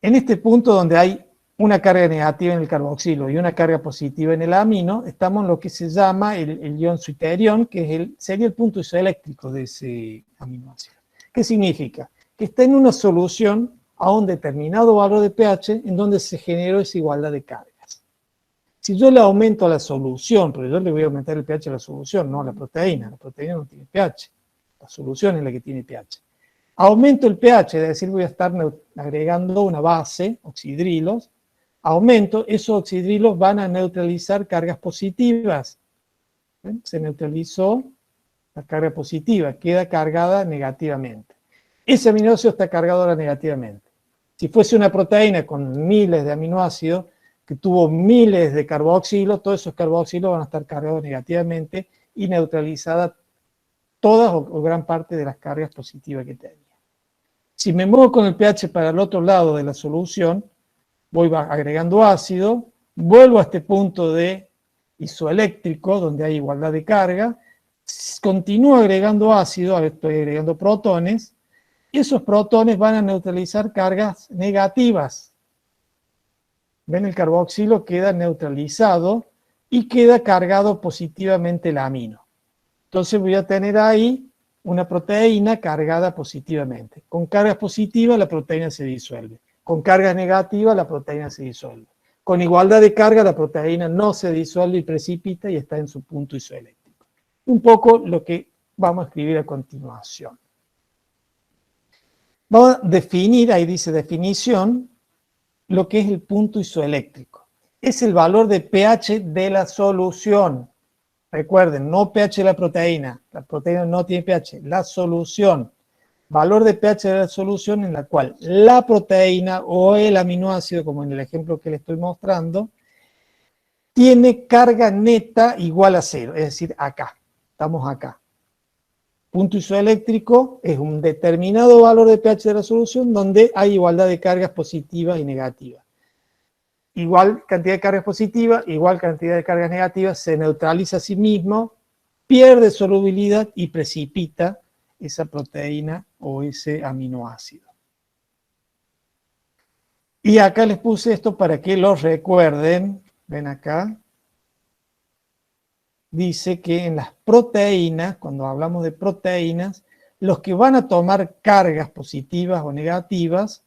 En este punto donde hay una carga negativa en el carboxilo y una carga positiva en el amino, estamos en lo que se llama el ion suiterión, que es sería el punto isoeléctrico de ese aminoácido. ¿Qué significa? Que está en una solución a un determinado valor de pH en donde se generó esa igualdad de cargas. Si yo le aumento la solución, pero yo le voy a aumentar el pH a la solución, no a la proteína no tiene pH, la solución es la que tiene pH. Aumento el pH, es decir, voy a estar agregando una base, oxidrilos, aumento, esos oxidrilos van a neutralizar cargas positivas. ¿Ven? Se neutralizó la carga positiva, queda cargada negativamente. Ese aminoácido está cargado ahora negativamente. Si fuese una proteína con miles de aminoácidos, que tuvo miles de carboxilos, todos esos carboxilos van a estar cargados negativamente y neutralizadas todas o gran parte de las cargas positivas que tenía. Si me muevo con el pH para el otro lado de la solución, voy agregando ácido, vuelvo a este punto de isoeléctrico, donde hay igualdad de carga, continúo agregando ácido, estoy agregando protones, y esos protones van a neutralizar cargas negativas. ¿Ven? El carboxilo queda neutralizado y queda cargado positivamente el amino. Entonces voy a tener ahí una proteína cargada positivamente. Con cargas positivas la proteína se disuelve. Con cargas negativas la proteína se disuelve. Con igualdad de carga la proteína no se disuelve y precipita y está en su punto isoeléctrico. Un poco lo que vamos a escribir a continuación. Vamos a definir, ahí dice definición, lo que es el punto isoeléctrico. Es el valor de pH de la solución. Recuerden, no pH de la proteína no tiene pH, la solución. Valor de pH de la solución en la cual la proteína o el aminoácido, como en el ejemplo que le estoy mostrando, tiene carga neta igual a 0, es decir, acá, estamos acá. Punto isoeléctrico es un determinado valor de pH de la solución donde hay igualdad de cargas positivas y negativas. Igual cantidad de cargas positivas, igual cantidad de cargas negativas, se neutraliza a sí mismo, pierde solubilidad y precipita esa proteína o ese aminoácido. Y acá les puse esto para que lo recuerden. Ven acá. Dice que en las proteínas, cuando hablamos de proteínas, los que van a tomar cargas positivas o negativas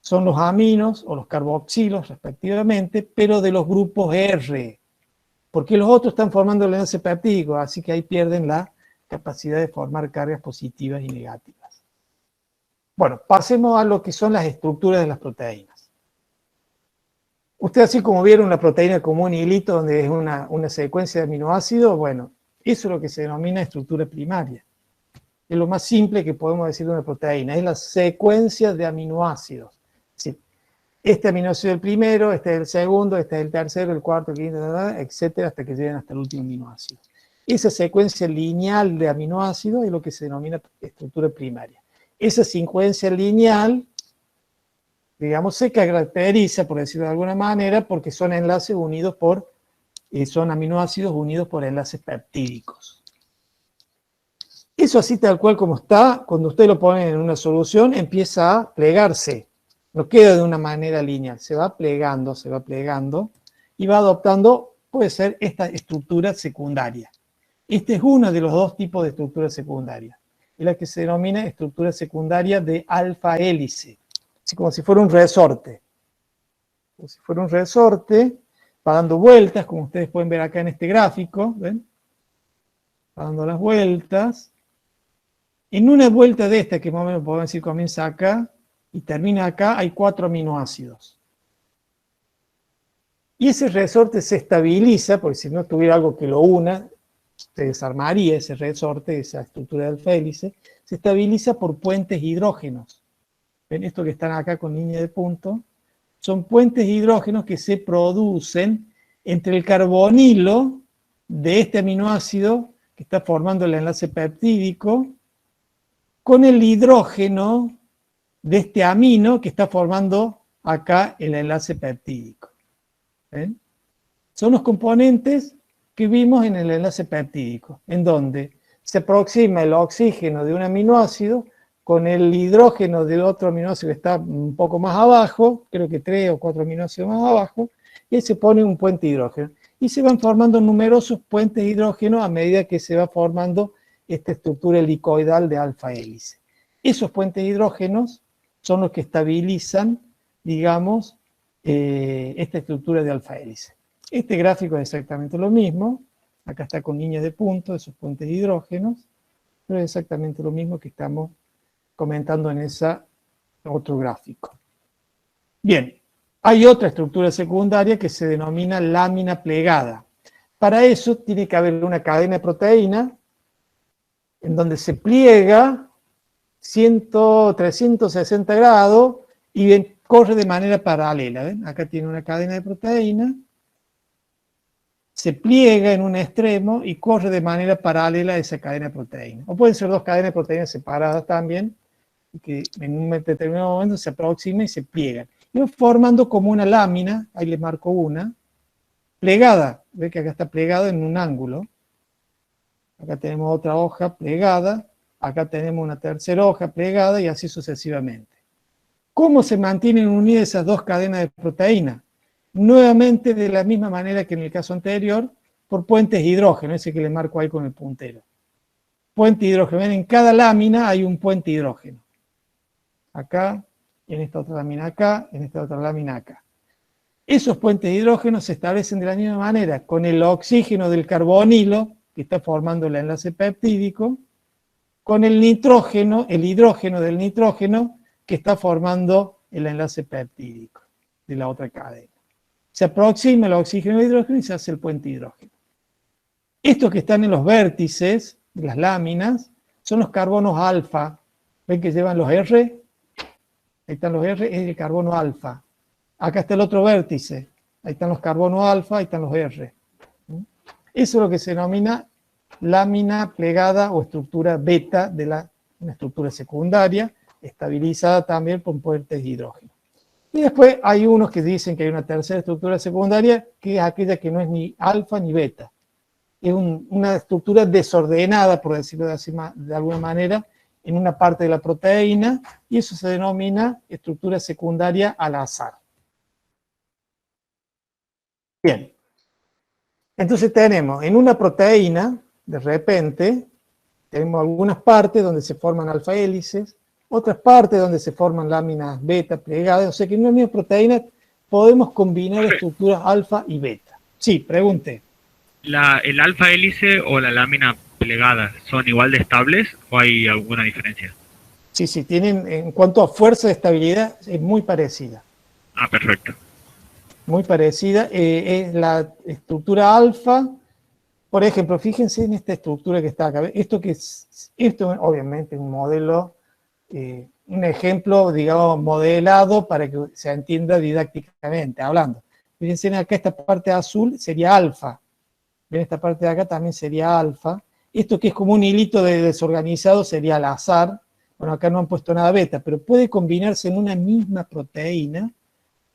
son los aminos o los carboxilos respectivamente, pero de los grupos R, porque los otros están formando el enlace peptídico, así que ahí pierden la capacidad de formar cargas positivas y negativas. Bueno, pasemos a lo que son las estructuras de las proteínas. Ustedes así como vieron una proteína como un hilito donde es una secuencia de aminoácidos, bueno, eso es lo que se denomina estructura primaria. Es lo más simple que podemos decir de una proteína, es la secuencia de aminoácidos. Sí. Este aminoácido es el primero, este es el segundo, este es el tercero, el cuarto, el quinto, etcétera, hasta que lleguen hasta el último aminoácido. Esa secuencia lineal de aminoácidos es lo que se denomina estructura primaria. Esa secuencia lineal, digamos, se caracteriza, por decirlo de alguna manera, porque son enlaces unidos por, son aminoácidos unidos por enlaces peptídicos. Eso así tal cual como está, cuando usted lo pone en una solución, empieza a plegarse. No queda de una manera lineal, se va plegando y va adoptando, puede ser, esta estructura secundaria. Este es uno de los dos tipos de estructura secundaria. Es la que se denomina estructura secundaria de alfa hélice. Así como si fuera un resorte. Como si fuera un resorte, va dando vueltas, como ustedes pueden ver acá en este gráfico, ¿ven? Va dando las vueltas. En una vuelta de esta, que más o menos podemos decir comienza acá y termina acá, hay 4 aminoácidos. Y ese resorte se estabiliza, porque si no tuviera algo que lo una, se desarmaría ese resorte, esa estructura de alfa hélice, se estabiliza por puentes hidrógenos. ¿Ven? Esto que están acá con línea de punto, son puentes hidrógenos que se producen entre el carbonilo de este aminoácido que está formando el enlace peptídico con el hidrógeno de este amino que está formando acá el enlace peptídico. ¿Ven? Son los componentes que vimos en el enlace peptídico, en donde se aproxima el oxígeno de un aminoácido con el hidrógeno del otro aminoácido que está un poco más abajo, creo que 3 o 4 aminoácidos más abajo, y ahí se pone un puente hidrógeno. Y se van formando numerosos puentes de hidrógeno a medida que se va formando esta estructura helicoidal de alfa hélice. Esos puentes de hidrógenos son los que estabilizan, digamos, esta estructura de alfa hélice. Este gráfico es exactamente lo mismo. Acá está con líneas de punto, esos puentes de hidrógenos, pero es exactamente lo mismo que estamos comentando en ese otro gráfico. Bien, hay otra estructura secundaria que se denomina lámina plegada. Para eso tiene que haber una cadena de proteína en donde se pliega 360 grados y corre de manera paralela. ¿Ven? Acá tiene una cadena de proteína, se pliega en un extremo y corre de manera paralela a esa cadena de proteína. O pueden ser dos cadenas de proteínas separadas también, que en un determinado momento se aproximan y se pliegan. Y van formando como una lámina, ahí les marco una, plegada. Ve que acá está plegado en un ángulo. Acá tenemos otra hoja plegada, acá tenemos una tercera hoja plegada y así sucesivamente. ¿Cómo se mantienen unidas esas dos cadenas de proteína? Nuevamente de la misma manera que en el caso anterior, por puentes de hidrógeno, ese que le marco ahí con el puntero. Puente de hidrógeno, ven, en cada lámina hay un puente de hidrógeno. Acá, en esta otra lámina acá, en esta otra lámina acá. Esos puentes de hidrógeno se establecen de la misma manera, con el oxígeno del carbonilo, que está formando el enlace peptídico, con el nitrógeno, el hidrógeno del nitrógeno, que está formando el enlace peptídico de la otra cadena. Se aproxima el oxígeno al hidrógeno y se hace el puente de hidrógeno. Estos que están en los vértices de las láminas son los carbonos alfa. ¿Ven que llevan los R? Ahí están los R, es el carbono alfa. Acá está el otro vértice. Ahí están los carbonos alfa, ahí están los R. Eso es lo que se denomina lámina plegada o estructura beta de una estructura secundaria, estabilizada también por puentes de hidrógeno. Y después hay unos que dicen que hay una tercera estructura secundaria, que es aquella que no es ni alfa ni beta. Es una estructura desordenada, por decirlo de alguna manera, en una parte de la proteína, y eso se denomina estructura secundaria al azar. Bien. Entonces tenemos en una proteína, de repente, tenemos algunas partes donde se forman alfa hélices, otras partes donde se forman láminas beta plegadas, o sea que en una misma proteína podemos combinar estructuras alfa y beta. Sí, pregunte. ¿El alfa hélice o la lámina plegada son igual de estables o hay alguna diferencia? Sí, tienen, en cuanto a fuerza de estabilidad, es muy parecida. Ah, perfecto. Muy parecida. Es la estructura alfa. Por ejemplo, fíjense en esta estructura que está acá. Esto obviamente es un modelo, un ejemplo, digamos, modelado para que se entienda didácticamente, hablando. Fíjense acá, esta parte azul sería alfa. Ven, esta parte de acá también sería alfa. Esto que es como un hilito desorganizado sería al azar. Bueno, acá no han puesto nada beta, pero puede combinarse en una misma proteína,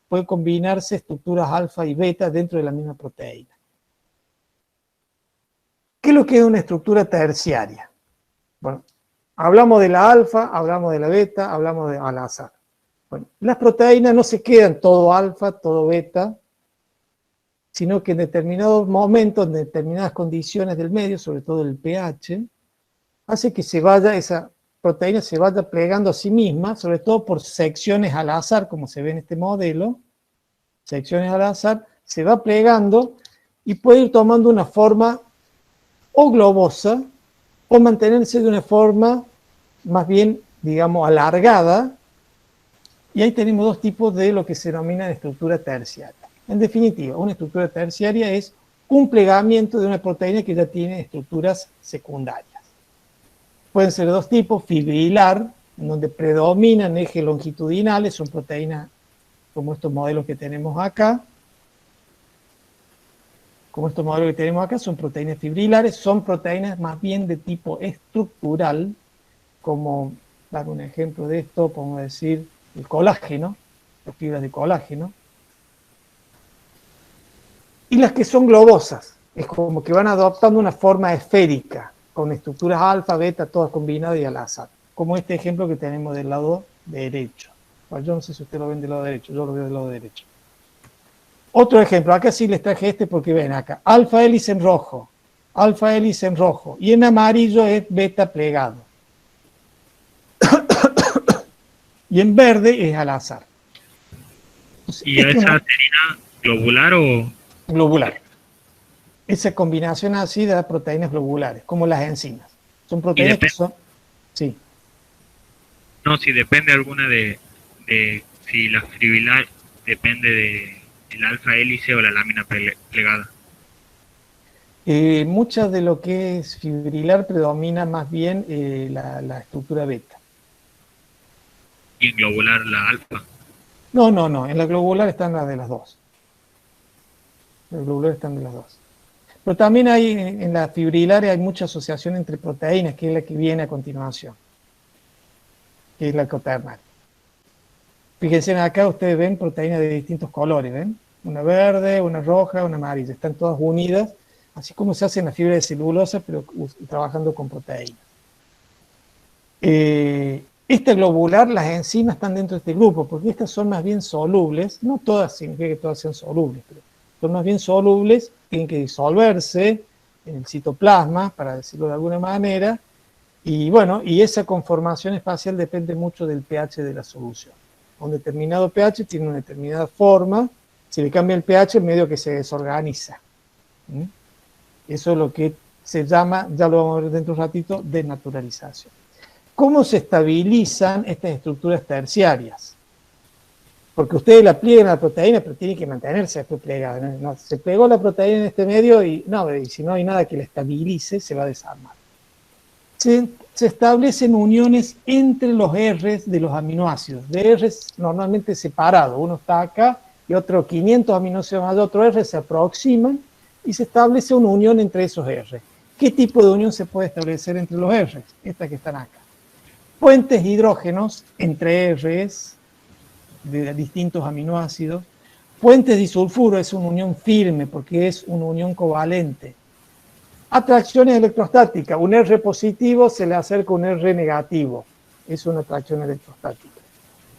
puede combinarse estructuras alfa y beta dentro de la misma proteína. ¿Qué es lo que es una estructura terciaria? Bueno, hablamos de la alfa, hablamos de la beta, hablamos de al azar. Bueno, las proteínas no se quedan todo alfa, todo beta, sino que en determinados momentos, en determinadas condiciones del medio, sobre todo el pH, hace que esa proteína se vaya plegando a sí misma, sobre todo por secciones al azar, como se ve en este modelo, secciones al azar, se va plegando y puede ir tomando una forma o globosa, o mantenerse de una forma más bien, digamos, alargada, y ahí tenemos dos tipos de lo que se denomina estructura terciaria. En definitiva, una estructura terciaria es un plegamiento de una proteína que ya tiene estructuras secundarias. Pueden ser de dos tipos: fibrilar, en donde predominan ejes longitudinales, son proteínas como estos modelos que tenemos acá. Son proteínas fibrilares, son proteínas más bien de tipo estructural, como, dar un ejemplo de esto, podemos decir el colágeno, las fibras de colágeno. Y las que son globosas, es como que van adoptando una forma esférica, con estructuras alfa, beta, todas combinadas y al azar. como este ejemplo que tenemos del lado derecho. Bueno, yo no sé si usted lo ven del lado derecho, yo lo veo del lado derecho. Otro ejemplo, acá sí les traje este porque ven acá, alfa hélice en rojo, y en amarillo es beta plegado. Y en verde es al azar. Entonces, ¿Y esa sería globular o...? Globular. Esa combinación así da proteínas globulares, como las enzimas. Son proteínas que son... Sí. No, si depende alguna de si la fibrilar depende del alfa hélice o la lámina plegada. Mucha de lo que es fibrilar predomina más bien la estructura beta. Y en globular la alfa. No, en la globular están las de las dos. En la globular están de las dos. Pero también hay, en la fibrilar hay mucha asociación entre proteínas, que es la que viene a continuación, que es la coternal. Fíjense acá, ustedes ven proteínas de distintos colores, ¿ven? Una verde, una roja, una amarilla, están todas unidas, así como se hace en la fibra de celulosa, pero trabajando con proteínas. Esta globular, las enzimas están dentro de este grupo, porque estas son más bien solubles, no todas significa que todas sean solubles, pero son más bien solubles, tienen que disolverse en el citoplasma, para decirlo de alguna manera, y bueno, y esa conformación espacial depende mucho del pH de la solución. Un determinado pH tiene una determinada forma, si le cambia el pH, medio que se desorganiza. Eso es lo que se llama, ya lo vamos a ver dentro de un ratito, desnaturalización. ¿Cómo se estabilizan estas estructuras terciarias? Porque ustedes la pliegan a la proteína, pero tiene que mantenerse después plegada. No, se pegó la proteína en este medio y si no hay nada que la estabilice, se va a desarmar. Se establecen uniones entre los R's de los aminoácidos, de R's normalmente separados. Uno está acá y otro 500 aminoácidos más de otro R se aproximan y se establece una unión entre esos R. ¿Qué tipo de unión se puede establecer entre los R's? Estas que están acá. Puentes hidrógenos entre R's de distintos aminoácidos. Puentes disulfuro es una unión firme porque es una unión covalente. Atracciones electrostáticas. Un R positivo se le acerca a un R negativo. Es una atracción electrostática.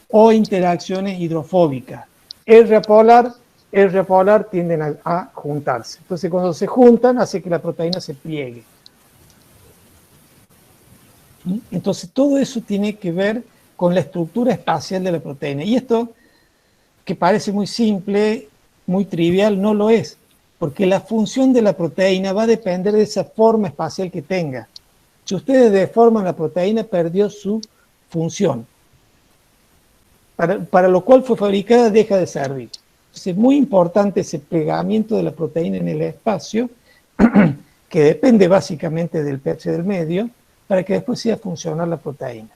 O interacciones hidrofóbicas. R polar tienden a juntarse. Entonces, cuando se juntan, hace que la proteína se pliegue. Entonces, todo eso tiene que ver con la estructura espacial de la proteína. Y esto, que parece muy simple, muy trivial, no lo es. Porque la función de la proteína va a depender de esa forma espacial que tenga. Si ustedes deforman la proteína, perdió su función. Para lo cual fue fabricada, deja de servir. Entonces, es muy importante ese pegamiento de la proteína en el espacio, que depende básicamente del pH del medio, para que después siga funcionar la proteína.